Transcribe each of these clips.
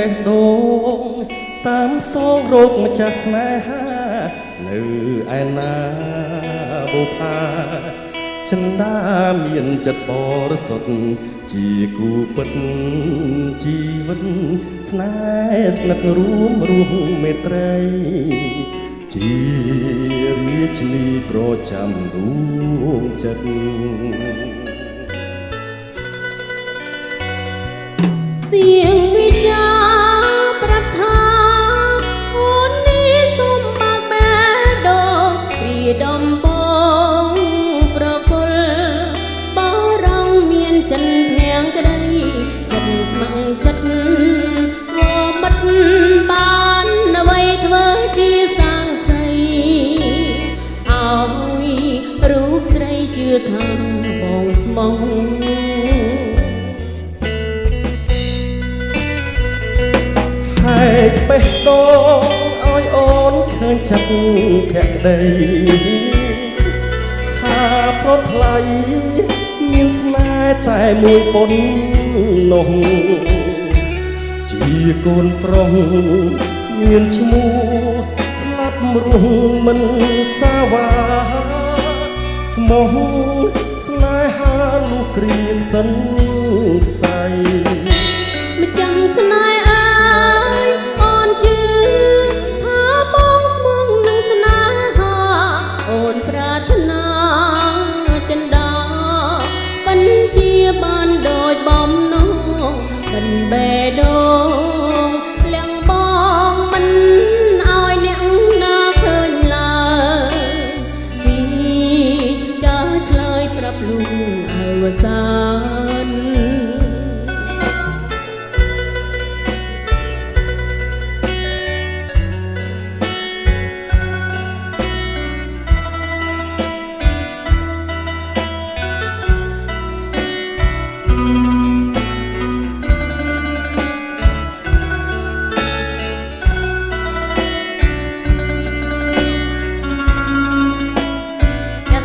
បេះដូងតាមសងរោគម្ចាស់ស្នេហានៅឯណាបុផាចិន្តាមានចិត្តបរិសុទ្ធជាគូពិតជីវិតស្នេហ៍ស្និទ្ធរួមរស់មេត្រីជារាជនីប្រចាំដួងចិត្តเสียงวิจารณ์ประทานអូននេះសូមបើកបេះដូងព្រាដំបងប្រគល់បរងមានចិនធាងក្ដីចិត្តស្មឹងចិត្តវមិតបានអ្វីធ្វើជាសាងសីឲ្យរូបស្រីជឿថាបងស្មោះហែកបេះដូងឲ្យអូនឃើញចិត្តភក្តីថាប្រថ្លៃមានស្នេហ៍តែមួយប៉ុននោះជាកូនប្រុសមានឈ្មោះស្លាប់រស់មិនសាវាស្មោះស្នេហាលុះគ្រាសន្ស័យម្ចាំស្នេហ៍អូនជឿថាបងស្មងនឹងស្នេហាអូនប្រាថ្នាចិន្តាបញ្ជាបានដូចបំណងមិនបេះដូងលៀងបងមិនឲ្យអ្នកណាឃើញឡើយពីចាស់ឆ្លើយប្រាប់លូឲ្យវសាន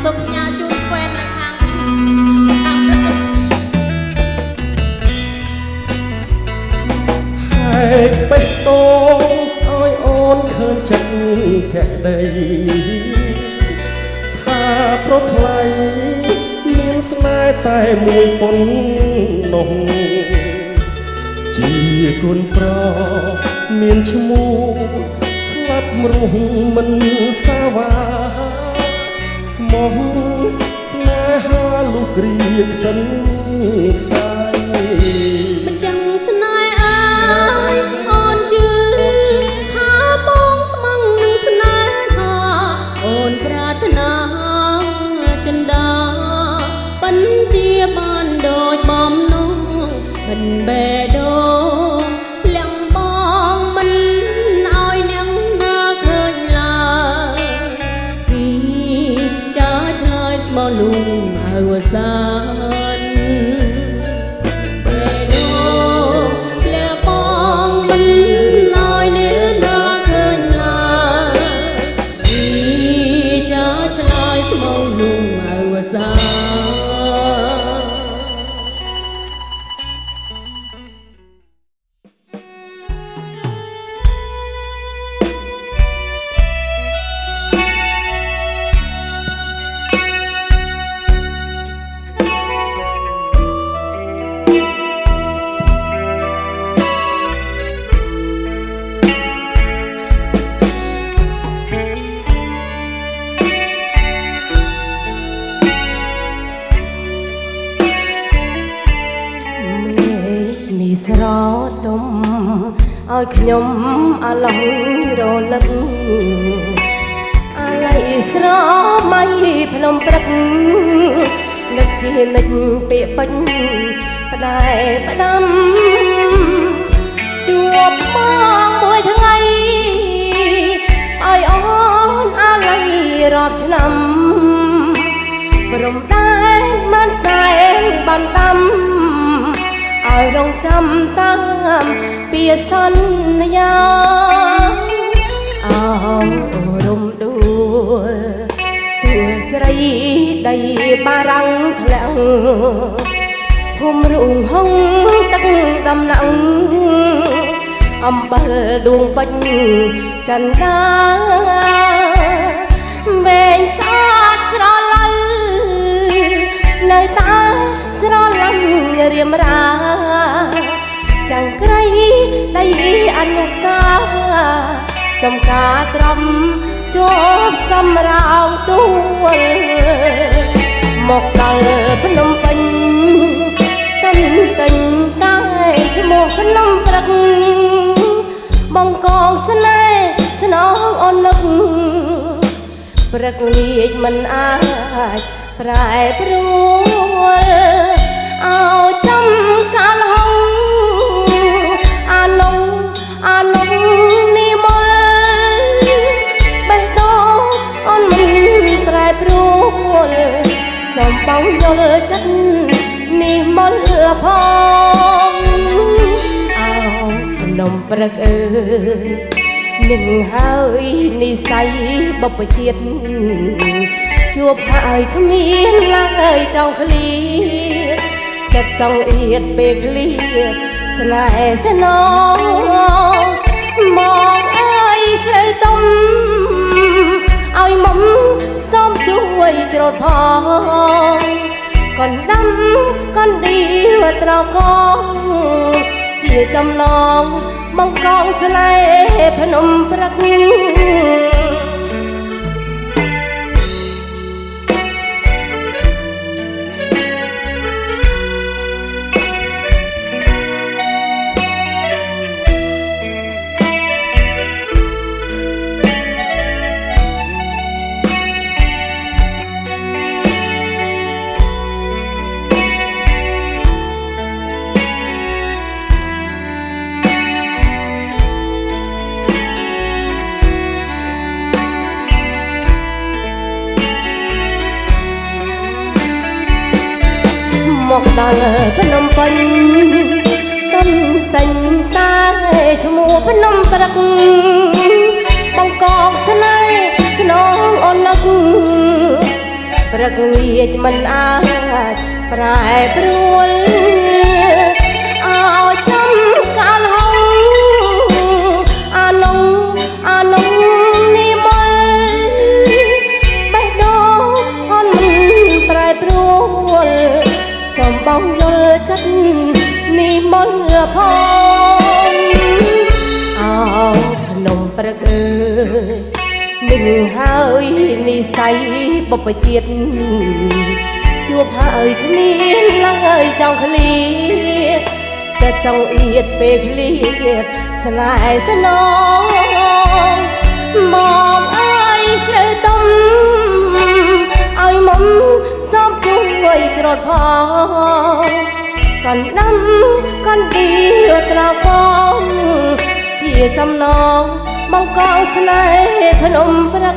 សូមផ្ញើជូនហ្វេននៅខាងហែកបេះដូងឲ្យអូនឃើញចិត្តភក្តីថាប្រថ្លៃមានស្នេហ៍តែមួយប៉ុននោះជាគុណប្រមានឈ្មោះស្លាប់រស់មិនសាវាស្មោះស្នេហាលុះគ្រាសន្ស័យម្ចាំស្នេហ៍អូនជឿថាបងស្មងនឹងស្នេហាអូនប្រាថ្នាចិន្តាបញ្ជាបានដូចបំណងមិនបេះដូងលៀងបងមិនឲ្យអ្នកណាឃើញឡើយពីចាស់ឆ្លើយស្មោះលូឲ្យវសានបេះដូងលៀងបងមិនឲ្យអ្នកណាឃើញឡើយពីចាស់ឆ្លើយស្មោះលូឲ្យវសានមីស្រទុំឲ្យខ្ញុំអាឡងរលឹកអាឡៃស្រមៃភ្នំព្រឹកនឹកជានិចពាក្យពេញផ្ដែផ្ដាំជួបមកមួយថ្ងៃឲ្យអូនអាឡៃរាប់ឆ្នាំព្រមដែនបានសែនបានដាំឲ្យរងចាំតាមពីសន្យាអរំដួលទួលជ្រៃដីបារាំងធ្លាក់ភូមិរូងហុងទឹកដំណាំង អំបិលដួងពេញចិនដាវែងស្អាតស្រឡៅនៅតែស្រឡំរៀមរាចាំងក្រៃដៃអនុសាចំការត្រំជាប់សម្រោងទួលមកដល់ភ្នំពេញតិនតិញតែឈ្មោះភ្នំព្រឹកបងកងស្នេហ៍ស្នងអូននឹកព្រឹកងាយមិនអាចប្រែប្រួលអោចំកាលហងអានងនេះមកបេះដូងអូនមិនប្រែប្រួលសំបងយល់ចិត្តនេះមកផងអោភ្នំព្រឹកអើយនឹងហើយនិស័យបបជាតិជួបហើយគ្មានឡើយចង់ឃ្លៀតចិត្តចង់អៀតពេលឃ្លៀតស្នេហ៍ស្នងមកអើយស្រីទុំឲ្យមុំសូមជួយច្រូតផងកណ្ដាំកណ្ដៀវត្រកងជាចំណងមកកងស្នេហ៍ភ្នំព្រឹកមកដល់ភ្នំពេញតិនតិញតែឈ្មោះភ្នំព្រឹកបងកងស្នេហ៍ស្នងអូននឹកព្រឹកងាយមិនអាចប្រែប្រួលអោចំកាលហងអានងនេះមកបេះដូងអូនមិនប្រែប្រួលសំបងយល់ចិត្តនេះមកផងអោភ្នំព្រឹកអើយនឹងហើយនិស័យបបជាតិជួបហើយគ្មានឡើយចង់ឃ្លៀតចិត្តចង់អៀតពេលឃ្លៀតស្នេហ៍ស្នងមកអើយស្រីទុំឲ្យមុំសូមជួយច្រូតផងកណ្ដាំកណ្ដៀវត្រកងជាចំណងបងកងស្នេហ៍ភ្នំព្រឹក